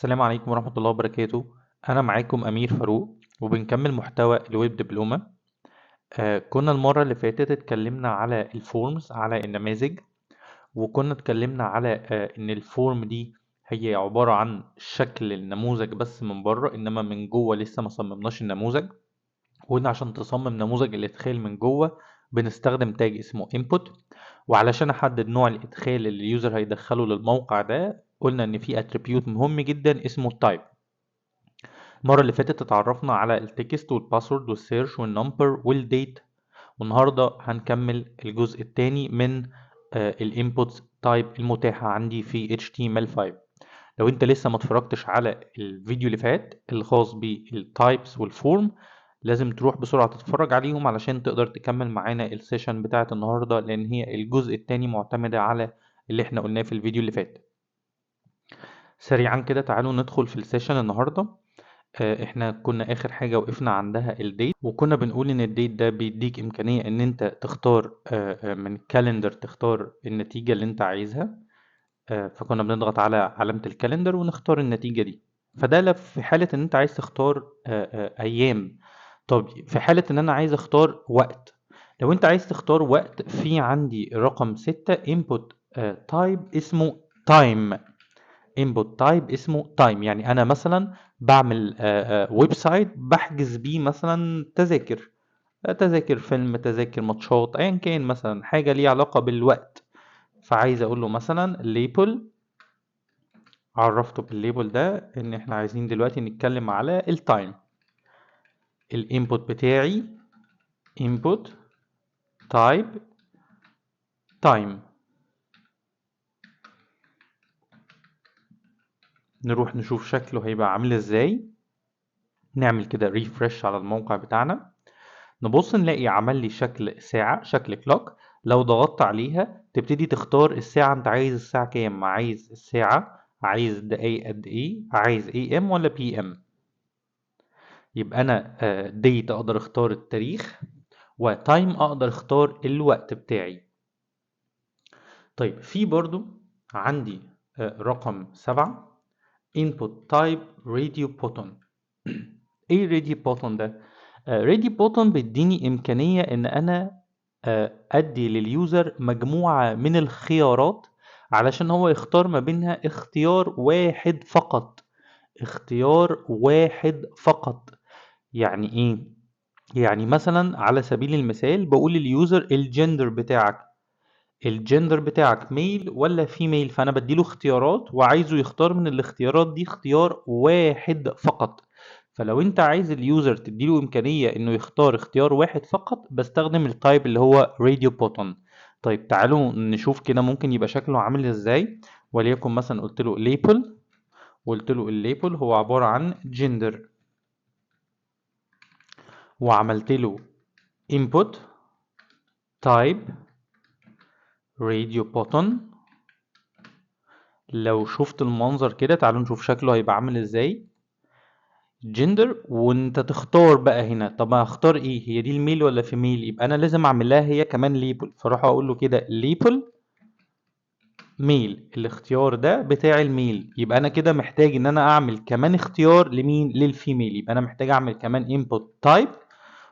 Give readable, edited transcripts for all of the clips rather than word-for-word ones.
السلام عليكم ورحمة الله وبركاته. أنا معاكم أمير فاروق وبنكمل محتوى الويب دبلومة. كنا المرة اللي فاتت اتكلمنا على الفورمز، على النماذج، وكنا اتكلمنا على إن الفورم دي هي عبارة عن شكل النموذج بس من بره، إنما من جوه لسه ما صممناش النموذج. وقلنا عشان تصمم نموذج الإدخال من جوه بنستخدم تاج اسمه input. وعلشان أحدد نوع الإدخال اللي اليوزر هيدخله للموقع ده قلنا إن في اتريبيوت مهم جدا اسمه type. المرة اللي فاتت اتعرفنا على التكست والباسورد والسيرش والنمبر والديت، والنهاردة هنكمل الجزء الثاني من الانبوتس تايب المتاحة عندي في HTML5. لو انت لسه ما اتفرجتش على الفيديو اللي فات الخاص بالتايبس والفورم لازم تروح بسرعة تتفرج عليهم علشان تقدر تكمل معانا السيشن بتاعت النهاردة، لان هي الجزء الثاني معتمدة على اللي احنا قلناه في الفيديو اللي فات. سريعا كده تعالوا ندخل في السيشن النهاردة. احنا كنا اخر حاجة وقفنا عندها الديت، وكنا بنقول ان الديت ده بيديك امكانية ان انت تختار من الكالندر تختار النتيجة اللي انت عايزها. فكنا بنضغط على علامة الكالندر ونختار النتيجة دي. فده في حالة ان انت عايز تختار ايام. طب في حالة ان انا عايز اختار وقت، لو انت عايز تختار وقت في عندي رقم 6 input type اسمه time. input type اسمه time، يعني انا مثلا بعمل ويب سايت بحجز بيه مثلا تذاكر، تذاكر فيلم، تذاكر ماتشات، ايا كان مثلا حاجه ليها علاقه بالوقت. فعايز اقول له مثلا ليبل، عرفته بالليبل ده ان احنا عايزين دلوقتي نتكلم على التايم. الانبوت بتاعي input type time. نروح نشوف شكله هيبقى عامل ازاي. نعمل كده ريفرش على الموقع بتاعنا، نبص نلاقي عمل لي شكل ساعة، شكل كلوك. لو ضغطت عليها تبتدي تختار الساعة، انت عايز الساعة كام، عايز الساعة، عايز الدقايق قد ايه، عايز اي ام ولا بي ام. يبقى انا ديت اقدر اختار التاريخ، وتايم اقدر اختار الوقت بتاعي. طيب في برضو عندي رقم 7 input type radio button. ايه radio button ده؟ radio button بيديني امكانية ان انا ادي لليوزر مجموعة من الخيارات علشان هو يختار ما بينها اختيار واحد فقط. اختيار واحد فقط يعني ايه؟ يعني مثلا على سبيل المثال بقول لليوزر الجندر بتاعك، الجندر بتاعك ميل ولا فيميل، فانا بديله اختيارات وعايزه يختار من الاختيارات دي اختيار واحد فقط. فلو انت عايز اليوزر تديله امكانية انه يختار اختيار واحد فقط بستخدم التايب اللي هو راديو بوتون. طيب تعالوا نشوف كده ممكن يبقى شكله عامل ازاي. وليكن مثلا قلت له ليبل، وقلت له الليبل هو عبارة عن جندر، وعملت له input type radio button. لو شفت المنظر كده تعالوا نشوف شكله هيبقى عامل ازاي. جندر، وانت تختار بقى هنا، طب هختار ايه، هي دي الميل ولا فيميل، يبقى انا لازم اعمل لها هي كمان ليبل، فاروح اقول له كده ليبل ميل، الاختيار ده بتاع الميل. يبقى انا كده محتاج ان انا اعمل كمان اختيار لمين، للفيميل. يبقى انا محتاج اعمل كمان input type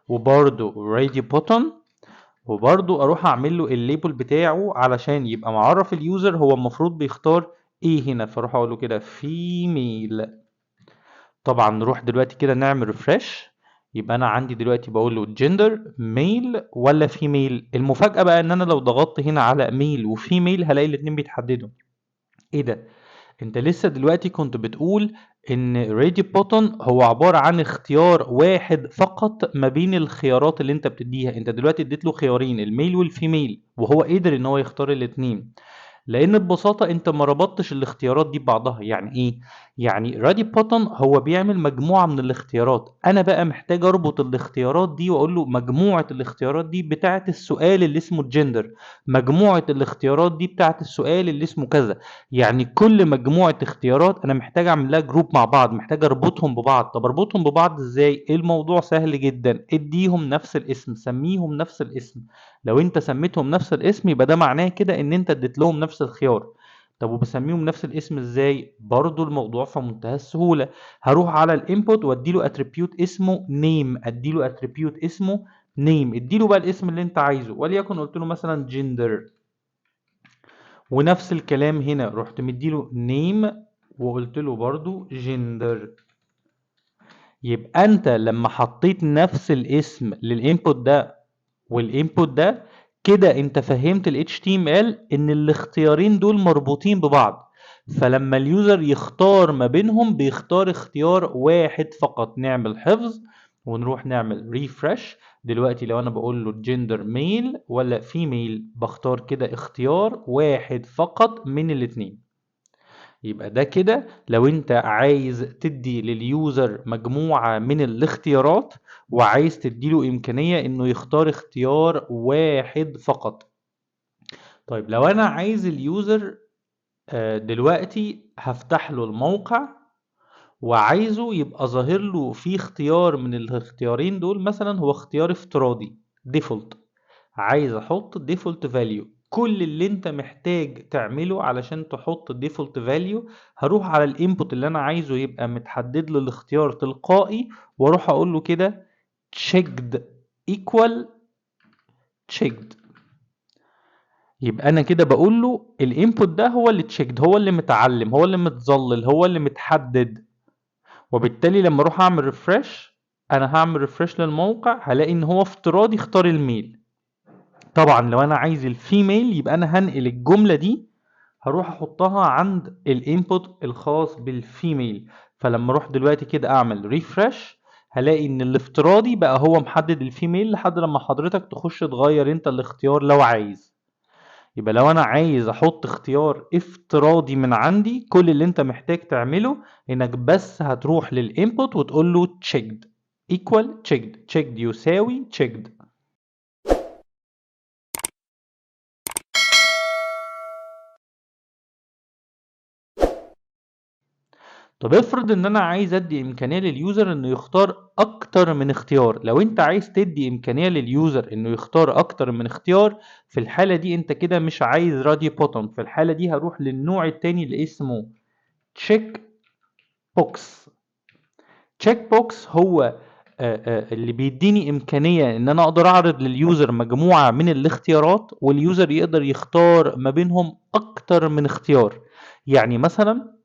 وبرده ready button، وبرده اروح اعمل له الليبل بتاعه علشان يبقى معرف اليوزر هو المفروض بيختار ايه هنا. فاروح اقول له كده فيميل. طبعا نروح دلوقتي كده نعمل ريفرش، يبقى انا عندي دلوقتي بقول له جندر ميل ولا فيميل. المفاجأة بقى ان انا لو ضغطت هنا على ميل وفيميل هلاقي الاتنين بيتحددوا. ايه ده؟ انت لسه دلوقتي كنت بتقول ان ريدي بوتون هو عبارة عن اختيار واحد فقط ما بين الخيارات اللي انت بتديها. انت دلوقتي اديت له خيارين الميل والفيميل وهو قدر ان هو يختار الاتنين، لان ببساطه انت ما ربطتش الاختيارات دي ببعضها. يعني ايه؟ يعني رادي بوتون هو بيعمل مجموعه من الاختيارات، انا بقى محتاج اربط الاختيارات دي واقول له مجموعه الاختيارات دي بتاعه السؤال اللي اسمه الجندر، مجموعه الاختيارات دي بتاعه السؤال اللي اسمه كذا. يعني كل مجموعه اختيارات انا محتاج اعمل لها جروب مع بعض، محتاج اربطهم ببعض. طب اربطهم ببعض ازاي؟ الموضوع سهل جدا، اديهم نفس الاسم، سميهم نفس الاسم. لو انت سميتهم نفس الاسم يبقى ده معناه كده ان انت اديت لهم نفس الخيار. طب وبسميهم نفس الاسم ازاي؟ برضو الموضوع في منتهى السهولة. هروح على الانبوت واديله اتريبيوت اسمه نيم، اديله اتريبيوت اسمه نيم، اديله بقى الاسم اللي انت عايزه، وليكن قلت له مثلا جندر. ونفس الكلام هنا رحت مديله نيم وقلت له برضو جندر. يبقى انت لما حطيت نفس الاسم للانبوت ده والانبوت ده، كده انت فهمت ال HTML ان الاختيارين دول مربوطين ببعض. فلما اليوزر يختار ما بينهم بيختار اختيار واحد فقط. نعمل حفظ ونروح نعمل ريفرش. دلوقتي لو انا بقول له جندر ميل ولا فيميل، بختار كده اختيار واحد فقط من الاتنين. يبقى ده كده لو انت عايز تدي لليوزر مجموعة من الاختيارات وعايز تديله امكانية انه يختار اختيار واحد فقط. طيب لو انا عايز اليوزر دلوقتي هفتح له الموقع وعايزه يبقى ظاهر له في اختيار من الاختيارين دول، مثلا هو اختيار افتراضي ديفولت، عايز احط ديفولت فاليو. كل اللي انت محتاج تعمله علشان تحط ديفولت فاليو، هروح على الانبوت اللي انا عايزه يبقى متحدد له الاختيار تلقائي، واروح اقول له كده checked equal checked. يبقى انا كده بقول له الانبوت ده هو اللي checked، هو اللي متعلم، هو اللي متظلل، هو اللي متحدد. وبالتالي لما اروح اعمل ريفرش، انا هعمل ريفرش للموقع هلاقي ان هو افتراضي اختار الميل. طبعا لو انا عايز الفيميل يبقى انا هنقل الجملة دي، هروح احطها عند الانبوت الخاص بالفيميل. فلما اروح دلوقتي كده اعمل ريفرش، هلاقي ان الافتراضي بقى هو محدد الفيميل، لحد لما حضرتك تخش تغير انت الاختيار لو عايز. يبقى لو انا عايز احط اختيار افتراضي من عندي، كل اللي انت محتاج تعمله انك بس هتروح للانبوت وتقول له checked equal checked. checked يساوي checked. طب افرض ان انا عايز ادي امكانيه لليوزر انه يختار اكتر من اختيار. لو انت عايز تدي امكانيه لليوزر انه يختار اكتر من اختيار، في الحاله دي انت كده مش عايز راديو بوتون. في الحاله دي هروح للنوع التاني اللي اسمه تشيك بوكس. تشيك بوكس هو اللي بيديني امكانيه ان انا اقدر اعرض لليوزر مجموعه من الاختيارات، واليوزر يقدر يختار ما بينهم اكتر من اختيار. يعني مثلا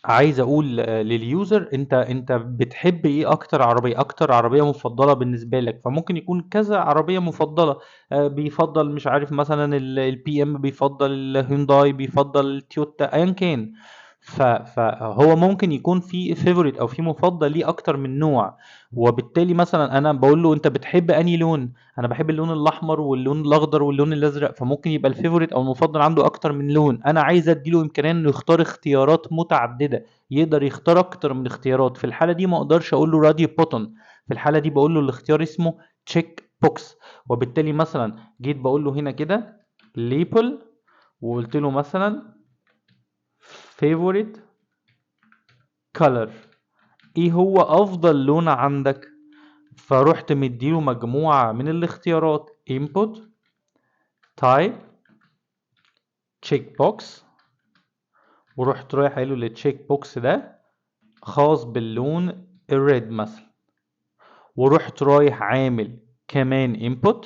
عايز اقول لليوزر انت بتحب ايه اكتر عربيه، اكتر عربيه مفضله بالنسبه لك. فممكن يكون كذا عربيه مفضله، بيفضل مش عارف مثلا البي ام، بيفضل الهيونداي، بيفضل التويوتا، ايا كان. فهو ممكن يكون في فيفوريت او في مفضل ليه اكتر من نوع. وبالتالي مثلا انا بقول له انت بتحب انهي لون، انا بحب اللون الاحمر واللون الاخضر واللون الازرق. فممكن يبقى الفيفوريت او المفضل عنده اكتر من لون. انا عايز اديله امكانيه انه يختار اختيارات متعدده، يقدر يختار اكتر من اختيارات. في الحاله دي ما اقدرش اقول له راديو بوتون، في الحاله دي بقول له الاختيار اسمه تشيك بوكس. وبالتالي مثلا جيت بقول له هنا كده ليبل، وقلت له مثلا favorite color، ايه هو افضل لون عندك؟ فرحت مديله مجموعة من الاختيارات input type check box، ورحت رايح قايله للتشيك بوكس ده خاص باللون الريد مثلا، ورحت رايح عامل كمان input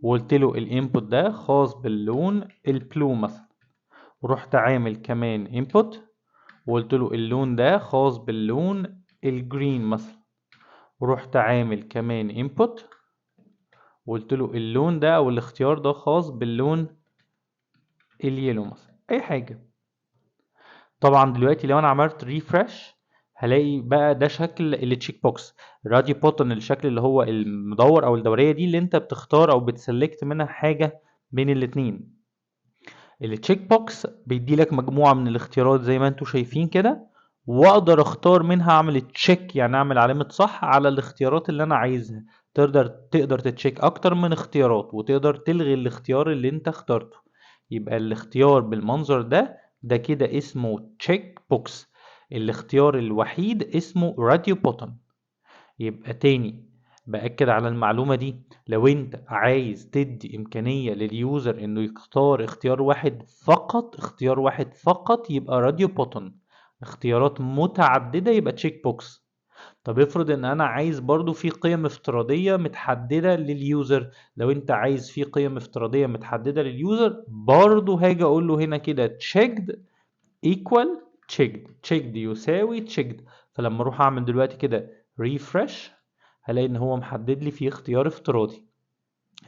وقلت له الانبوت ده خاص باللون البلو مثلا، ورحت عامل كمان input وقلت له اللون ده خاص باللون الجرين مثلا، ورحت عامل كمان input وقلت له اللون ده او الاختيار ده خاص باللون اليلو مثلا، اي حاجه. طبعا دلوقتي لو انا عملت ريفرش هلاقي بقى ده شكل التشيك بوكس. راديو بوتون الشكل اللي هو المدور او الدوريه دي اللي انت بتختار او بتسلكت منها حاجه بين الاتنين. التشيك بوكس بيدي لك مجموعه من الاختيارات زي ما انتم شايفين كده، واقدر اختار منها اعمل تشيك، يعني اعمل علامه صح على الاختيارات اللي انا عايزها. تقدر تتشيك اكتر من اختيارات، وتقدر تلغي الاختيار اللي انت اخترته. يبقى الاختيار بالمنظر ده كده اسمه تشيك بوكس. الاختيار الوحيد اسمه راديو بوتون. يبقى تاني، بأكد على المعلومة دي، لو انت عايز تدي امكانية لليوزر انه يختار اختيار واحد فقط، اختيار واحد فقط، يبقى راديو بوتون. اختيارات متعددة يبقى تشيك بوكس. طب افرض ان انا عايز برضو في قيم افتراضية متحددة لليوزر، لو انت عايز في قيم افتراضية متحددة لليوزر، برضو هاجي اقول له هنا كده checked equal checked يساوي checked. فلما اروح اعمل دلوقتي كده refresh، هلاقي ان هو محدد لي فيه اختيار افتراضي.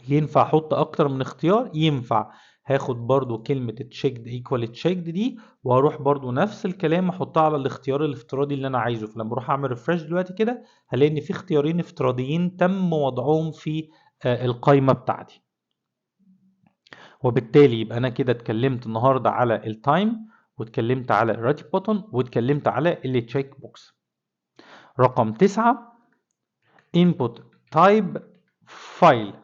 ينفع احط اكتر من اختيار؟ ينفع. هاخد برضو كلمة checked equal checked دي واروح برضو نفس الكلام احطها على الاختيار الافتراضي اللي انا عايزه. فلما اروح اعمل ريفرش دلوقتي كده، هلاقي ان في اختيارين افتراضيين تم وضعهم في القائمة بتاعتي. وبالتالي يبقى انا كده اتكلمت النهارده على التايم، واتكلمت على الرادي بوتون، واتكلمت على التشيك بوكس. رقم 9 input type file.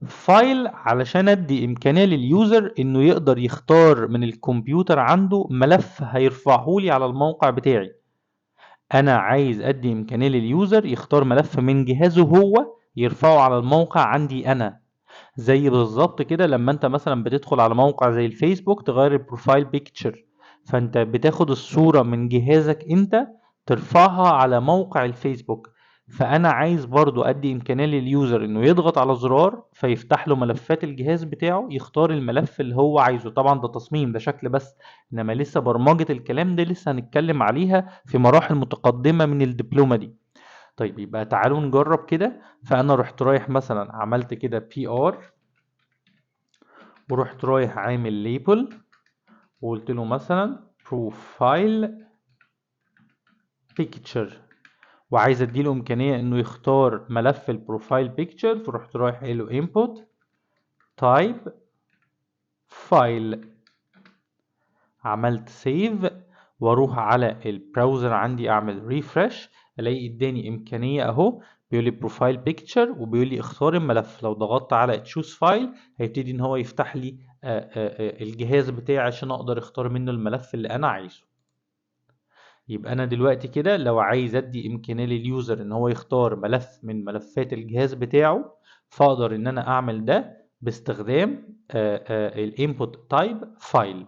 فايل علشان ادي امكانيه لليوزر انه يقدر يختار من الكمبيوتر عنده ملف هيرفعه لي على الموقع بتاعي. انا عايز ادي امكانيه لليوزر يختار ملف من جهازه هو يرفعه على الموقع عندي انا. زي بالظبط كده لما انت مثلا بتدخل على موقع زي الفيسبوك تغير البروفايل بيكتشر، فانت بتاخد الصورة من جهازك انت ترفعها على موقع الفيسبوك. فانا عايز برضو ادي امكانية لليوزر انه يضغط على زرار فيفتح له ملفات الجهاز بتاعه، يختار الملف اللي هو عايزه. طبعا ده تصميم، ده شكل بس، انما لسه برمجة الكلام ده لسه هنتكلم عليها في مراحل متقدمة من الدبلومة دي. طيب يبقى تعالوا نجرب كده. فانا رحت رايح مثلا عملت كده بي ار، ورحت رايح عامل ليبل، وقلت له مثلا بروفايل بيكتشر، وعايز اديله امكانيه انه يختار ملف البروفايل بيكتشر. فرحت رايح قايل له input type file، عملت سيف، واروح على البراوزر عندي اعمل ريفرش، الاقي اداني امكانيه اهو، بيقول لي بروفايل بيكتشر وبيقول لي اختار الملف. لو ضغطت على تشوز فايل هيبتدي ان هو يفتح لي الجهاز بتاعي عشان اقدر اختار منه الملف اللي انا عايزه. يبقى انا دلوقتي كده لو عايز ادي امكانيه لليوزر ان هو يختار ملف من ملفات الجهاز بتاعه، فاقدر ان انا اعمل ده باستخدام الانبوت تايب فايل.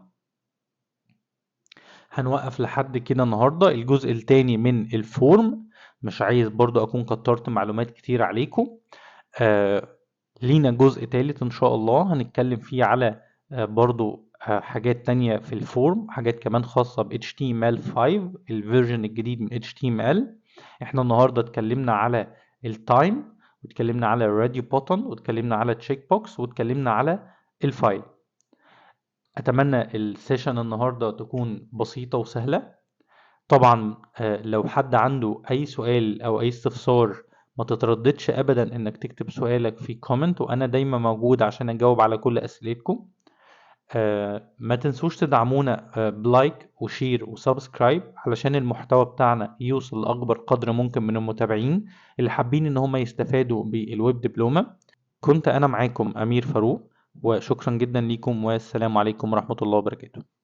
هنوقف لحد كده النهارده الجزء التاني من الفورم، مش عايز برضو اكون كترت معلومات كتير عليكم. لينا جزء تالت ان شاء الله هنتكلم فيه على برضو حاجات تانية في الفورم، حاجات كمان خاصة ب HTML5 الفيرجن الجديد من HTML. احنا النهاردة اتكلمنا على التايم، واتكلمنا على الراديو بوتون، واتكلمنا على تشيك بوكس، واتكلمنا على الفايل. اتمنى السيشن النهاردة تكون بسيطة وسهلة. طبعا لو حد عنده اي سؤال او اي استفسار، ما تترددش ابدا انك تكتب سؤالك في كومنت، وانا دايما موجود عشان اجاوب على كل اسئلتكم. ما تنسوش تدعمونا بلايك وشير وسبسكرايب علشان المحتوى بتاعنا يوصل لاكبر قدر ممكن من المتابعين اللي حابين ان هم يستفادوا بالويب دبلومة. كنت انا معاكم امير فاروق، وشكرا جدا ليكم، والسلام عليكم ورحمة الله وبركاته.